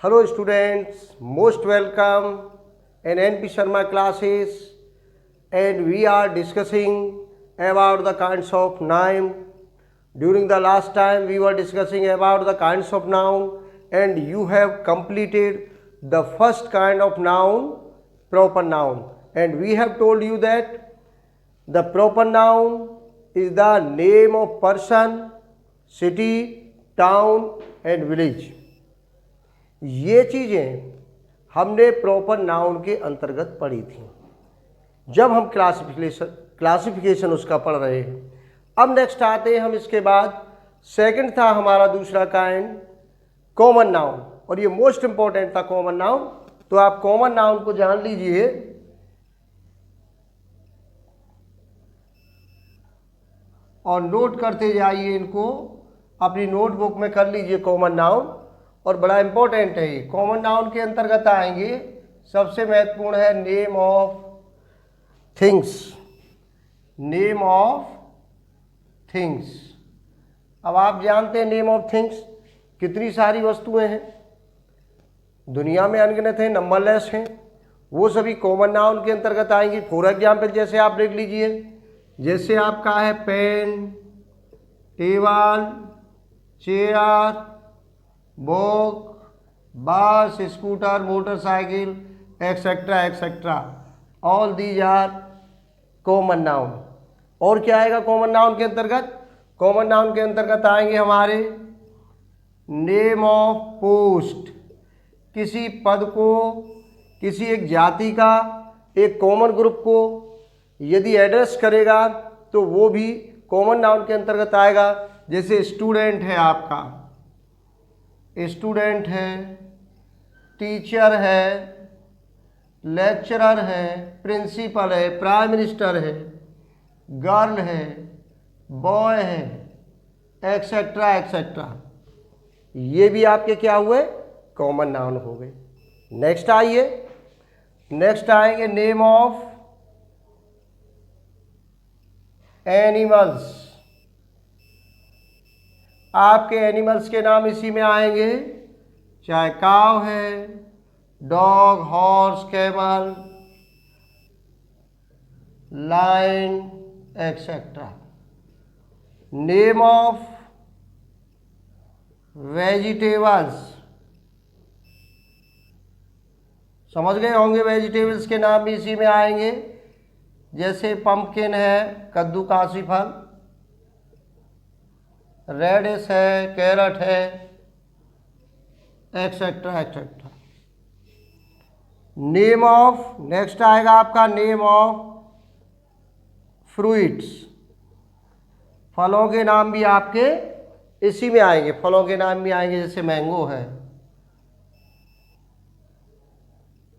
Hello students, most welcome in NP Sharma classes, and we are discussing about the kinds of noun. During the last time we were discussing about the kinds of noun, and you have completed the first kind of noun, proper noun, and we have told you that the proper noun is the name of person, city, town and village. ये चीज़ें हमने proper noun के अंतर्गत पढ़ी थी जब हम classification उसका पढ़ रहे हैं। अब नेक्स्ट आते हैं हम, इसके बाद सेकंड था हमारा दूसरा काइंड कॉमन नाउन, और ये मोस्ट इंपॉर्टेंट था कॉमन नाउन। तो आप कॉमन नाउन को जान लीजिए और नोट करते जाइए, इनको अपनी नोटबुक में कर लीजिए कॉमन नाउन, और बड़ा इंपॉर्टेंट है ये। कॉमन नाउन के अंतर्गत आएंगे, सबसे महत्वपूर्ण है name of things. Name of things, अब आप जानते हैं नेम ऑफ थिंग्स कितनी सारी वस्तुएं हैं दुनिया में, अनगिनत हैं, नंबरलेस हैं, वो सभी कॉमन नाउन के अंतर्गत आएंगी। फॉर एग्जाम्पल जैसे आप देख लीजिए, जैसे आपका है pen, table, chair, book, bus, scooter, motorcycle, etcetera etcetera, all these are common noun. और क्या आएगा कॉमन नाउन के अंतर्गत? कॉमन नाउन के अंतर्गत आएंगे हमारे नेम ऑफ पोस्ट। किसी पद को, किसी एक जाति का, एक कॉमन ग्रुप को यदि एड्रेस करेगा तो वो भी कॉमन नाउन के अंतर्गत आएगा। जैसे स्टूडेंट है, आपका स्टूडेंट है, टीचर है, लेक्चरर है, प्रिंसिपल है, प्राइम मिनिस्टर है, गर्ल है, बॉय है, एक्सेट्रा एक्सेट्रा, ये भी आपके क्या हुए? कॉमन नाउन हो गए। नेक्स्ट आइए, नेक्स्ट आएंगे नेम ऑफ एनिमल्स। आपके एनिमल्स के नाम इसी में आएंगे, चाहे काव है, dog, horse, camel, lion etcetera. Name of vegetables, समझ गए होंगे, वेजिटेबल्स के नाम भी इसी में आएंगे। जैसे पंपकिन है, कद्दू काशी फल, रेडिश है, कैरट है, etcetera etcetera. Name of, next आएगा आपका नेम ऑफ फ्रूट्स। फलों के नाम भी आपके इसी में आएंगे, फलों के नाम भी आएंगे। जैसे मैंगो है,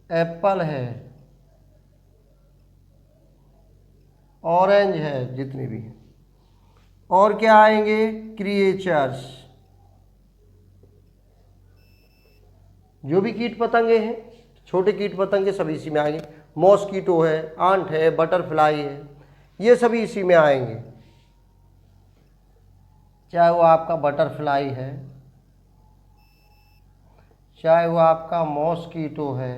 एप्पल है, ऑरेंज है, जितने भी हैं। और क्या आएंगे? क्रिएचर्स, जो भी कीट पतंगे हैं, छोटे कीट पतंगे सभी इसी में आएंगे। मॉस्कीटो है, आंट है, बटरफ्लाई है, ये सभी इसी में आएंगे। चाहे वो आपका बटरफ्लाई है, चाहे वो आपका मॉस्कीटो है,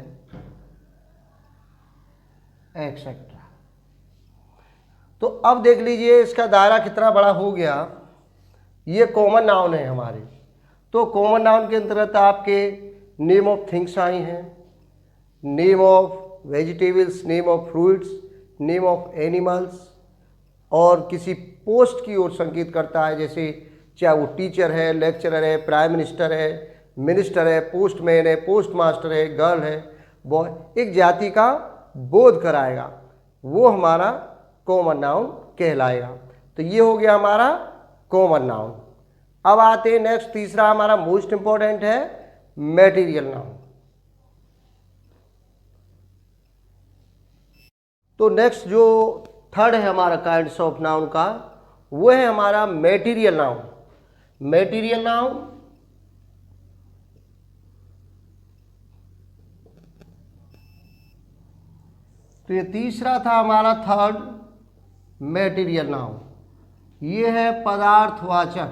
एक्सेट्रा। तो अब देख लीजिए इसका दायरा कितना बड़ा हो गया। ये कॉमन नाउन है हमारे। तो कॉमन नाउन के अंतर्गत आपके नेम ऑफ थिंग्स आई हैं, name of vegetables, name of fruits, name of animals, और किसी पोस्ट की ओर संकेत करता है। जैसे चाहे वो टीचर है, लेक्चरर है, प्राइम मिनिस्टर है, मिनिस्टर है, पोस्टमैन है, पोस्ट मास्टर है, गर्ल है, बॉय, एक जाति का बोध कराएगा, वो हमारा कॉमन नाउन कहलाएगा। तो ये हो गया हमारा कॉमन नाउन। अब आते हैं नेक्स्ट, तीसरा हमारा मोस्ट इंपॉर्टेंट है मैटेरियल नाउन। तो नेक्स्ट जो थर्ड है हमारा काइंड्स ऑफ नाउन का, वो है हमारा मैटेरियल नाउन। मैटेरियल नाउन तो ये तीसरा था हमारा थर्ड मैटेरियल नाउन। ये है पदार्थवाचक।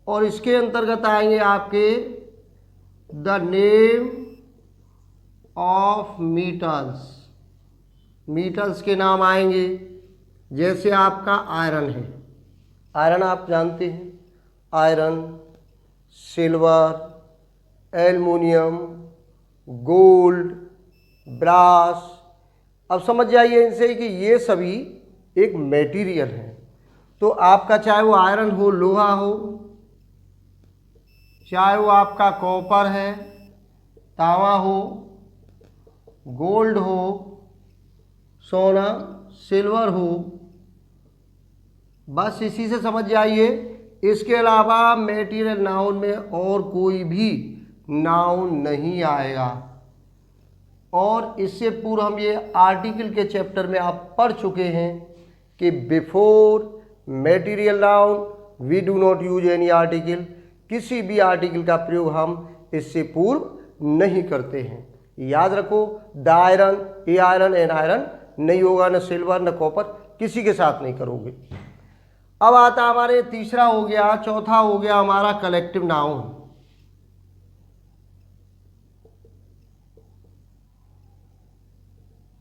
और इसके अंतर्गत आएंगे आपके द नेम ऑफ मीटल्स। मीटल्स के नाम आएंगे, जैसे आपका आयरन है, आयरन आप जानते हैं, iron, silver, aluminium, gold, brass. अब समझ जाइए इनसे कि ये सभी एक मटेरियल है। तो आपका चाहे वो आयरन हो, लोहा हो, चाहे वो आपका कॉपर है, तांबा हो, गोल्ड हो, सोना, सिल्वर हो, बस इसी से समझ जाइए। इसके अलावा मटेरियल नाउन में और कोई भी नाउन नहीं आएगा। और इससे पूर्व हम ये आर्टिकल के चैप्टर में आप पढ़ चुके हैं कि before material noun we do not use any article. किसी भी आर्टिकल का प्रयोग हम इससे पूर्व नहीं करते हैं। याद रखो, the iron, A iron, an iron नहीं होगा, न सिल्वर न कॉपर, किसी के साथ नहीं करोगे। अब आता हमारे तीसरा हो गया, चौथा हो गया हमारा कलेक्टिव नाउन।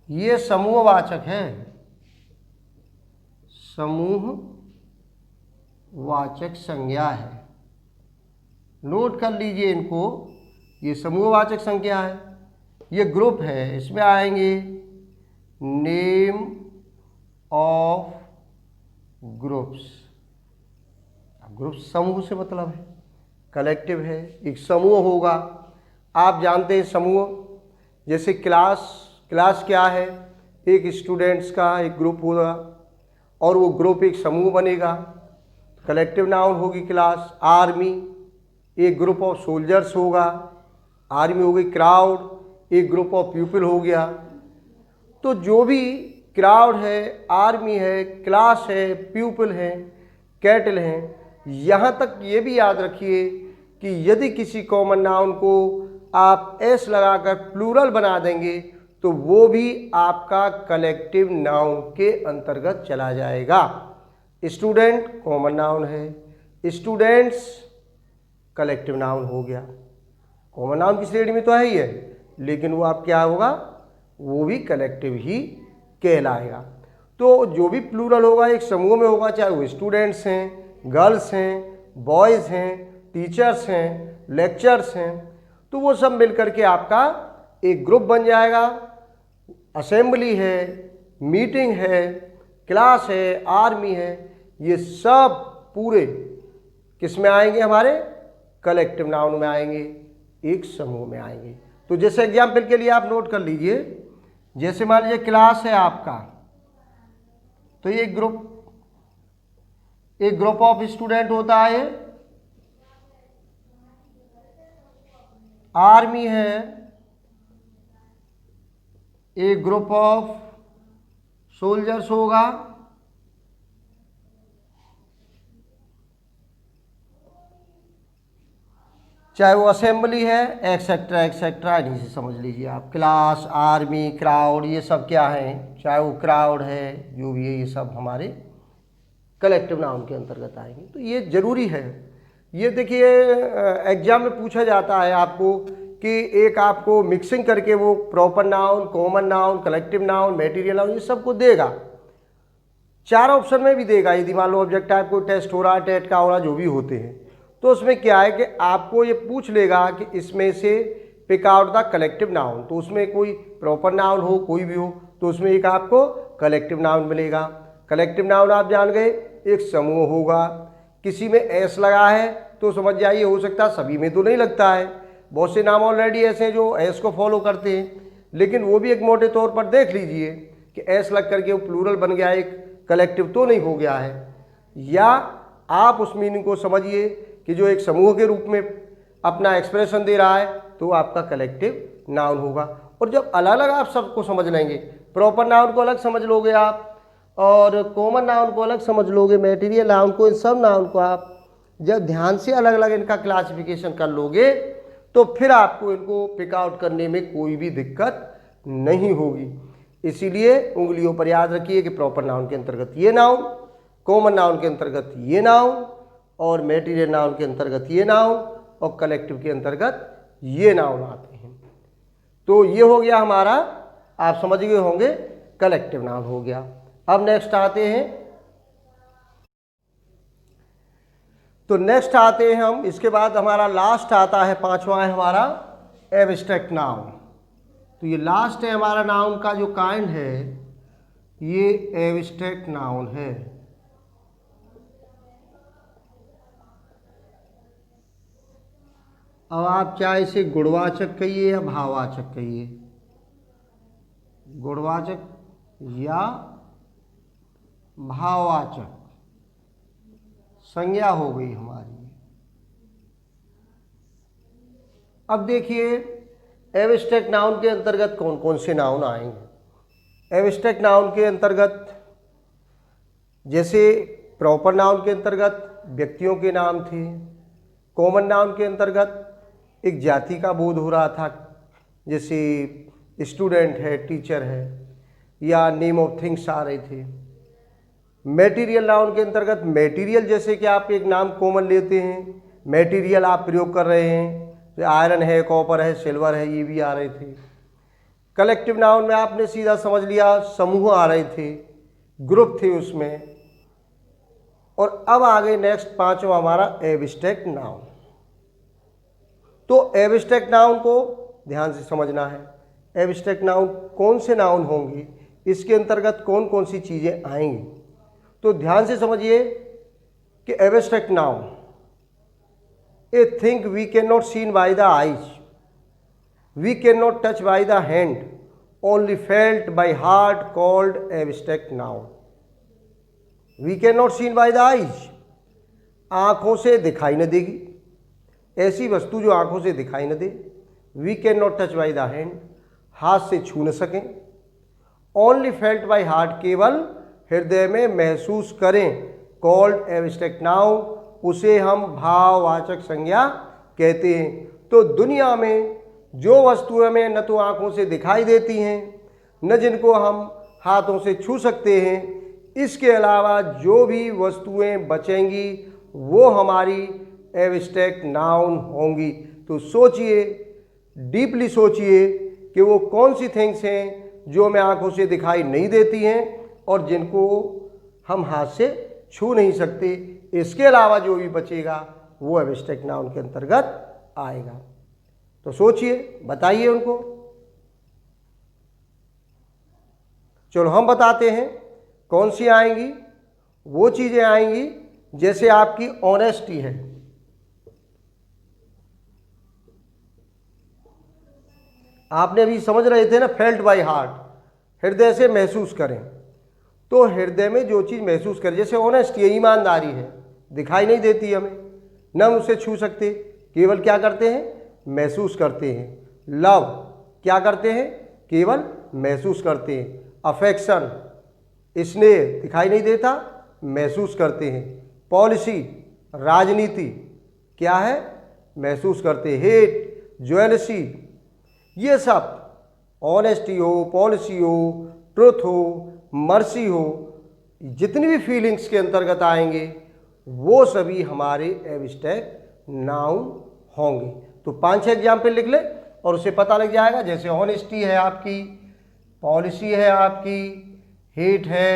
ये समूहवाचक है, समूहवाचक संज्ञा है। नोट कर लीजिए इनको, ये समूहवाचक संज्ञा है, ये ग्रुप है। इसमें आएंगे नेम ऑफ ग्रुप्स। ग्रुप समूह से मतलब है, कलेक्टिव है, एक समूह होगा। आप जानते हैं समूह, जैसे क्लास क्या है, एक स्टूडेंट्स का एक ग्रुप होगा और वो ग्रुप एक समूह बनेगा, कलेक्टिव नाउन होगी क्लास। आर्मी, एक ग्रुप ऑफ सोल्जर्स होगा, आर्मी हो गई। क्राउड, एक ग्रुप ऑफ पीपल हो गया। तो जो भी क्राउड है, आर्मी है, क्लास है, पीपल है, कैटल हैं, यहाँ तक ये भी याद रखिए कि यदि किसी कॉमन नाउन को आप एस लगाकर प्लूरल बना देंगे तो वो भी आपका कलेक्टिव नाउन के अंतर्गत चला जाएगा। स्टूडेंट कॉमन नाउन है, स्टूडेंट्स कलेक्टिव नाउन हो गया। कॉमन नाउन की श्रेणी में तो है ही है, लेकिन वो आप क्या होगा, वो भी कलेक्टिव ही कहलाएगा। तो जो भी प्लूरल होगा एक समूह में होगा, चाहे वो स्टूडेंट्स हैं, गर्ल्स हैं, बॉयज़ हैं, टीचर्स हैं, लेक्चर्स हैं, तो वो सब मिलकर के आपका एक ग्रुप बन जाएगा। असेंबली है, मीटिंग है, क्लास है, आर्मी है, ये सब पूरे किस में आएंगे, हमारे कलेक्टिव नाउन में आएंगे, एक समूह में आएंगे। तो जैसे एग्जाम्पल के लिए आप नोट कर लीजिए, जैसे मान लीजिए क्लास है आपका, तो ये एक ग्रुप ऑफ स्टूडेंट होता है। आर्मी है, एक ग्रुप ऑफ सोल्जर्स होगा। चाहे वो असेंबली है, एक्सेट्रा एक्सेट्रा, इन्हीं से समझ लीजिए आप। क्लास, आर्मी, क्राउड, ये सब क्या हैं, चाहे वो क्राउड है, जो भी है, ये सब हमारे कलेक्टिव नाउन के अंतर्गत आएंगे। तो ये जरूरी है। ये देखिए एग्जाम में पूछा जाता है आपको कि एक आपको मिक्सिंग करके वो proper noun, common noun, collective noun, material noun, ये सबको देगा। 4 ऑप्शन में भी देगा। यदि मान लो ऑब्जेक्ट टाइप कोई टेस्ट हो रहा है, टेट का हो रहा है, जो भी होते हैं, तो उसमें क्या है कि आपको ये पूछ लेगा कि इसमें से pick out the collective noun. तो उसमें कोई प्रॉपर नाउन हो, कोई भी हो, तो उसमें एक आपको कलेक्टिव नाउन मिलेगा। कलेक्टिव नाउन आप जान गए, एक समूह होगा। किसी में एस लगा है तो समझ जाइए, हो सकता है सभी में तो नहीं लगता है, बहुत से नाम ऑलरेडी ऐसे हैं जो एस को फॉलो करते हैं, लेकिन वो भी एक मोटे तौर पर देख लीजिए कि एस लग करके वो प्लूरल बन गया, एक कलेक्टिव तो नहीं हो गया है। या आप उस मीनिंग को समझिए कि जो एक समूह के रूप में अपना एक्सप्रेशन दे रहा है, तो आपका कलेक्टिव नाउन होगा। और जब अलग अलग आप सबको समझ लेंगे, प्रॉपर नाउन को अलग समझ लोगे आप, और कॉमन नाउन को अलग समझ लोगे, मटेरियल नाउन को, इन सब नाउन को आप जब ध्यान से अलग अलग इनका क्लासिफिकेशन कर लोगे, तो फिर आपको इनको पिक आउट करने में कोई भी दिक्कत नहीं होगी। इसीलिए उंगलियों पर याद रखिए कि प्रॉपर नाउन के अंतर्गत ये नाउन, कॉमन नाउन के अंतर्गत ये नाउन, और मेटीरियल नाउन के अंतर्गत ये नाउन और कलेक्टिव के अंतर्गत ये नाउन आते हैं। तो ये हो गया हमारा, आप समझ गए होंगे, कलेक्टिव नाउन हो गया। अब नेक्स्ट आते हैं, तो नेक्स्ट आते हैं हम, इसके बाद हमारा लास्ट आता है, पांचवा है हमारा एब्स्ट्रैक्ट नाउन। तो ये लास्ट है हमारा नाउन का जो काइंड है, ये एब्स्ट्रैक्ट नाउन है। अब आप चाहे इसे गुणवाचक कहिए या भाववाचक कहिए, गुणवाचक या भाववाचक संज्ञा हो गई हमारी। अब देखिए एब्स्ट्रैक्ट नाउन के अंतर्गत कौन कौन से नाउन आएंगे। एब्स्ट्रैक्ट नाउन के अंतर्गत जैसे प्रॉपर नाउन के अंतर्गत व्यक्तियों के नाम थे, कॉमन नाउन के अंतर्गत एक जाति का बोध हो रहा था, जैसे स्टूडेंट है, टीचर है, या नेम ऑफ थिंग्स आ रहे थे। मटेरियल नाउन के अंतर्गत मटेरियल, जैसे कि आप एक नाम कॉमन लेते हैं, मटेरियल आप प्रयोग कर रहे हैं, तो आयरन है, कॉपर है, सिल्वर है, ये भी आ रहे थे। कलेक्टिव नाउन में आपने सीधा समझ लिया, समूह आ रहे थे, ग्रुप थे उसमें। और अब आगे नेक्स्ट पांचवा हमारा एब्स्ट्रैक्ट नाउन। तो एब्स्ट्रैक्ट नाउन को ध्यान से समझना है। एब्स्ट्रैक्ट नाउन कौन से नाउन होंगे, इसके अंतर्गत कौन कौन सी चीज़ें आएंगी, तो ध्यान से समझिए कि abstract noun, a thing we can not seen by the eyes, we can not touch by the hand, only felt by heart, called abstract noun. We can not seen by the eyes, आंखों से दिखाई न देगी, ऐसी वस्तु जो आंखों से दिखाई न दे। We can not touch by the hand, हाथ से छू न सकें। ओनली फेल्ट बाय हार्ट, केवल हृदय में महसूस करें। कॉल्ड एब्स्ट्रैक्ट नाउन, उसे हम भाववाचक संज्ञा कहते हैं। तो दुनिया में जो वस्तुएं हमें न तो आंखों से दिखाई देती हैं, न जिनको हम हाथों से छू सकते हैं, इसके अलावा जो भी वस्तुएं बचेंगी वो हमारी एब्स्ट्रैक्ट नाउन होंगी। तो सोचिए, डीपली सोचिए कि वो कौन सी थिंग्स हैं जो हमें आंखों से दिखाई नहीं देती हैं और जिनको हम हाथ से छू नहीं सकते। इसके अलावा जो भी बचेगा वो एब्स्ट्रैक्ट नाउन के अंतर्गत आएगा। तो सोचिए, बताइए उनको। चलो हम बताते हैं कौन सी आएंगी। वो चीज़ें आएंगी जैसे आपकी ऑनेस्टी है, आपने अभी समझ रहे थे ना, फेल्ट बाय हार्ट, हृदय से महसूस करें। तो हृदय में जो चीज़ महसूस करें, जैसे ऑनेस्टी है, ईमानदारी है, दिखाई नहीं देती हमें, न हम उसे छू सकते, केवल क्या करते हैं, महसूस करते हैं। लव क्या करते हैं, केवल महसूस करते हैं। अफेक्शन, स्नेह दिखाई नहीं देता, महसूस करते हैं। पॉलिसी, राजनीति क्या है, महसूस करते हैं। हेट, ज्वेलसी, ये सब ऑनेस्टी हो, पॉलिसी हो, ट्रुथ हो, मर्सी हो, जितनी भी फीलिंग्स के अंतर्गत आएंगे वो सभी हमारे एब्स्ट्रैक्ट नाउन होंगे। तो 5-6 एग्जाम्पल लिख ले और उसे पता लग जाएगा। जैसे ऑनेस्टी है आपकी, पॉलिसी है आपकी, हेट है,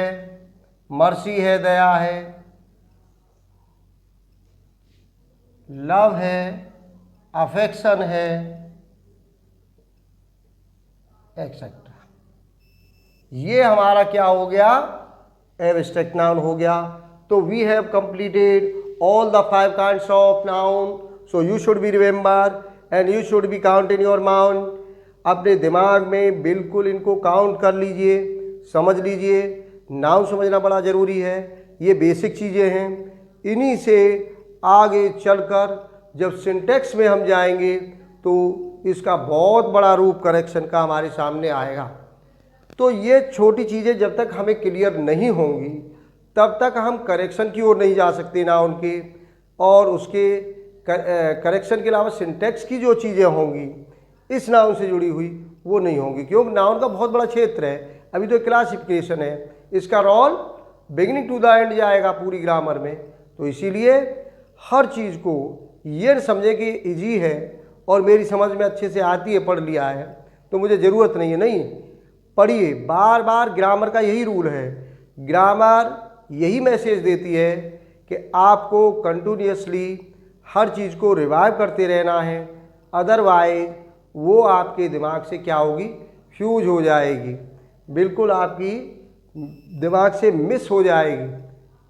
मर्सी है, दया है, लव है, अफेक्शन है, एक्सेट्रा। ये हमारा क्या हो गया, एब्स्ट्रैक्ट नाउन हो गया। तो we have completed all the 5 kinds of noun, so you should be remember and you should be count in your mind. अपने दिमाग में बिल्कुल इनको काउंट कर लीजिए, समझ लीजिए। नाउन समझना बड़ा ज़रूरी है, ये बेसिक चीज़ें हैं। इन्हीं से आगे चलकर जब सिंटेक्स में हम जाएंगे तो इसका बहुत बड़ा रूप करेक्शन का हमारे सामने आएगा। तो ये छोटी चीज़ें जब तक हमें क्लियर नहीं होंगी तब तक हम करेक्शन की ओर नहीं जा सकते नाउन के, और उसके करेक्शन के अलावा सिंटेक्स की जो चीज़ें होंगी इस नाउन से जुड़ी हुई वो नहीं होंगी, क्योंकि नाउन का बहुत बड़ा क्षेत्र है। अभी तो क्लासिफिकेशन है, इसका role beginning to the end जाएगा पूरी ग्रामर में। तो इसीलिए हर चीज़ को ये न समझें कि इजी है और मेरी समझ में अच्छे से आती है, पढ़ लिया है तो मुझे ज़रूरत नहीं है। नहीं, पढ़िए, बार बार। ग्रामर का यही रूल है, ग्रामर यही मैसेज देती है कि आपको कंटिन्यूअसली हर चीज़ को रिवाइव करते रहना है, अदरवाइज वो आपके दिमाग से क्या होगी, फ्यूज हो जाएगी, बिल्कुल आपकी दिमाग से मिस हो जाएगी,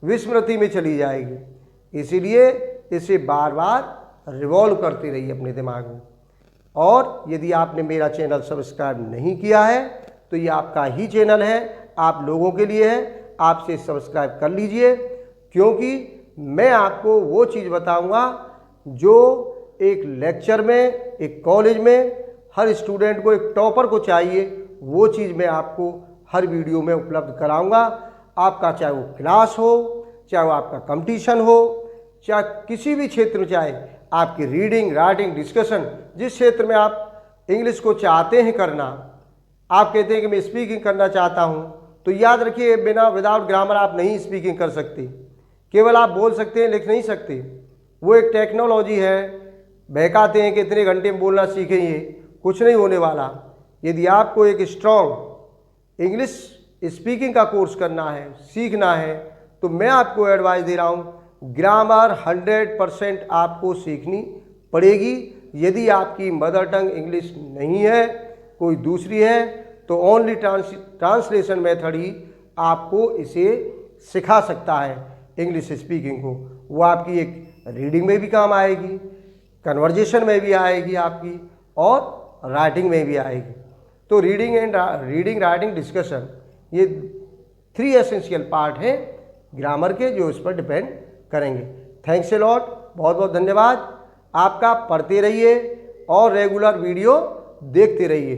विस्मृति में चली जाएगी। इसीलिए इसे बार बार रिवॉल्व करते रहिए अपने दिमाग में। और यदि आपने मेरा चैनल सब्सक्राइब नहीं किया है तो ये आपका ही चैनल है, आप लोगों के लिए है, आपसे सब्सक्राइब कर लीजिए, क्योंकि मैं आपको वो चीज़ बताऊंगा जो एक लेक्चर में, एक कॉलेज में हर स्टूडेंट को, एक टॉपर को चाहिए, वो चीज़ मैं आपको हर वीडियो में उपलब्ध कराऊंगा। आपका चाहे वो क्लास हो, चाहे वो आपका कंपटीशन हो, चाहे किसी भी क्षेत्र में, चाहे आपकी रीडिंग, राइटिंग, डिस्कशन, जिस क्षेत्र में आप इंग्लिश को चाहते हैं करना, आप कहते हैं कि मैं स्पीकिंग करना चाहता हूं, तो याद रखिए विदाउट ग्रामर आप नहीं स्पीकिंग कर सकते। केवल आप बोल सकते हैं, लिख नहीं सकते। वो एक टेक्नोलॉजी है, बहकाते हैं कि इतने घंटे में बोलना सीखेंगे, कुछ नहीं होने वाला। यदि आपको एक स्ट्रॉन्ग इंग्लिश स्पीकिंग का कोर्स करना है, सीखना है, तो मैं आपको एडवाइस दे रहा हूँ, ग्रामर 100% आपको सीखनी पड़ेगी। यदि आपकी मदर टंग इंग्लिश नहीं है, कोई दूसरी है, तो ओनली ट्रांसलेशन मेथड ही आपको इसे सिखा सकता है, इंग्लिश स्पीकिंग को। वो आपकी एक रीडिंग में भी काम आएगी, कन्वर्जेशन में भी आएगी आपकी, और राइटिंग में भी आएगी। तो रीडिंग राइटिंग डिस्कशन, ये 3 एसेंशियल पार्ट हैं ग्रामर के, जो इस पर डिपेंड करेंगे। थैंक्स ए लॉट, बहुत बहुत धन्यवाद आपका। पढ़ते रहिए और रेगुलर वीडियो देखते रहिए।